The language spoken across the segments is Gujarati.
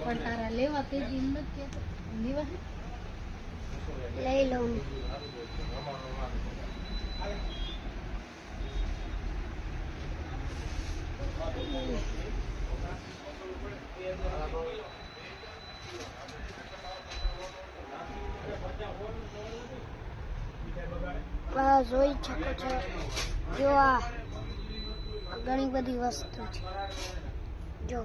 પણ તારા લેવા તે દિન નથી કેતો લેવા લઈ લઉં જોઈ શકો છો જો આ ઘણી બધી વસ્તુ છે જો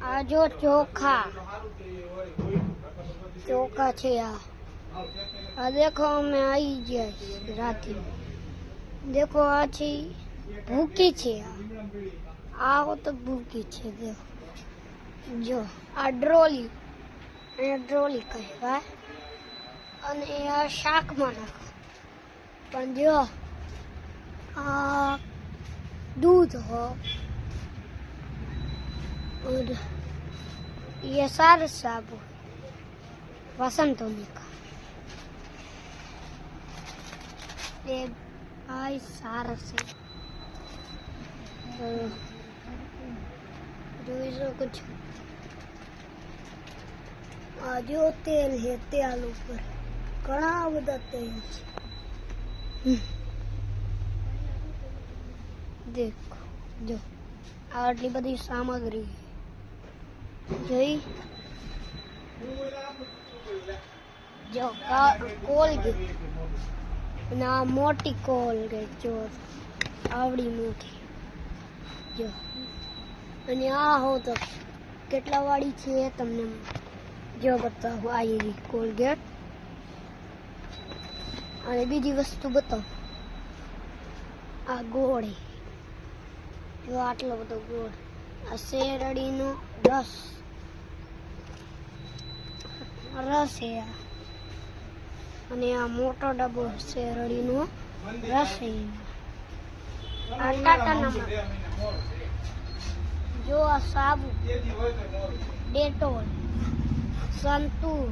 આ જો ચોખા છે આ देखो અમે આવી ગયા રાતે देखो આ છે ભૂકી છે આ તો ભૂકી છે જો આ ડ્રોલી કહેવાય અને આ શાકમાં નાખો પણ જો આ दूध हो और ये सारे साबुन वसंतोनी का ये भाई सारा से जो इसको कुछ जो तेल है तेल ऊपर घना बधा तेल देखो जो आटली बड़ी सामग्री જોઈ જો કોલગેટ ના મોટી કોલગેટ જો આવડી મોટી જો અને આ હો તો કેટલા વાળી છે તમને જો બતાવું આ કોલગેટ અને બીજી વસ્તુ બતાવું આ ગોળ જો આટલો બધો ગોળ આ શેરડીનો રસ છે અને આ મોટો ડબ્બો શેરડીનો રસ છે આ ટાટા નમક જો આ સાબુ ડેટોલ સંતૂર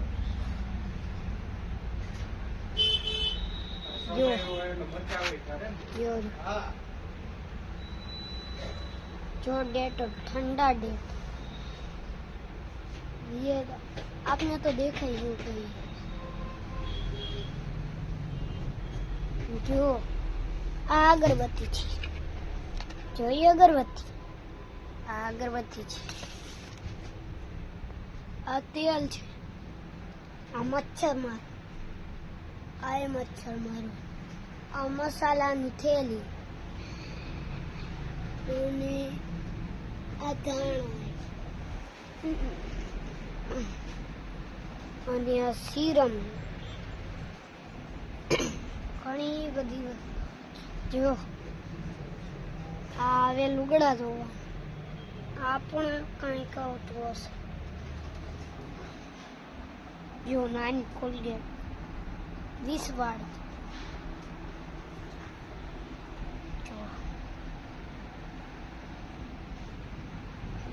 જો जो डेटोल ठंडा डेटोल ये आपने तो देखा ही होगा जो आ अगरबत्ती थी जो ये अगरबत्ती आ अगरबत्ती थी आ तेल छे आ मच्छर मार आए मच्छर मारो आ मसाला नी थैली અને આ ધાણા અને આ સીરમ ઘણી બધી જો આ હવે લુગડા જોવા આ પણ કંઈક આવતું હશે જો નાની કોલગેટ 20 વાળી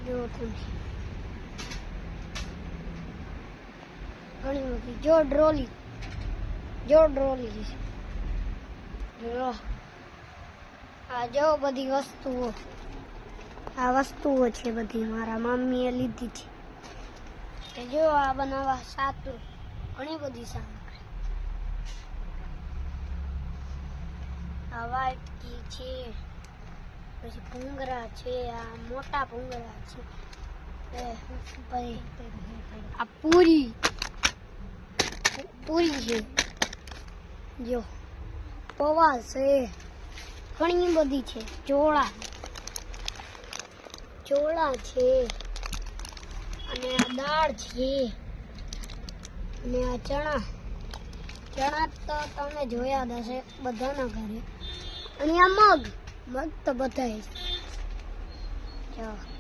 જો તમે ઘણી બધી જો ડ્રોલી જો આ જો બધી વસ્તુઓ આ વસ્તુઓ છે બધી મારા મમ્મીએ લીધી છે જો આ બનાવવા સાતું ઘણી બધી સામગ્રી આ વ્હાઈટ કી છે પછી ભૂંગરા છે આ મોટા ભૂંગરા છે આ પૂરી છે જો પૌવા છે ઘણી બધી છે ચોળા છે અને આ દાળ છે અને આ ચણા તો તમે જોયા જ હશે બધાના ઘરે અને આ મગ તો બધાય છે જો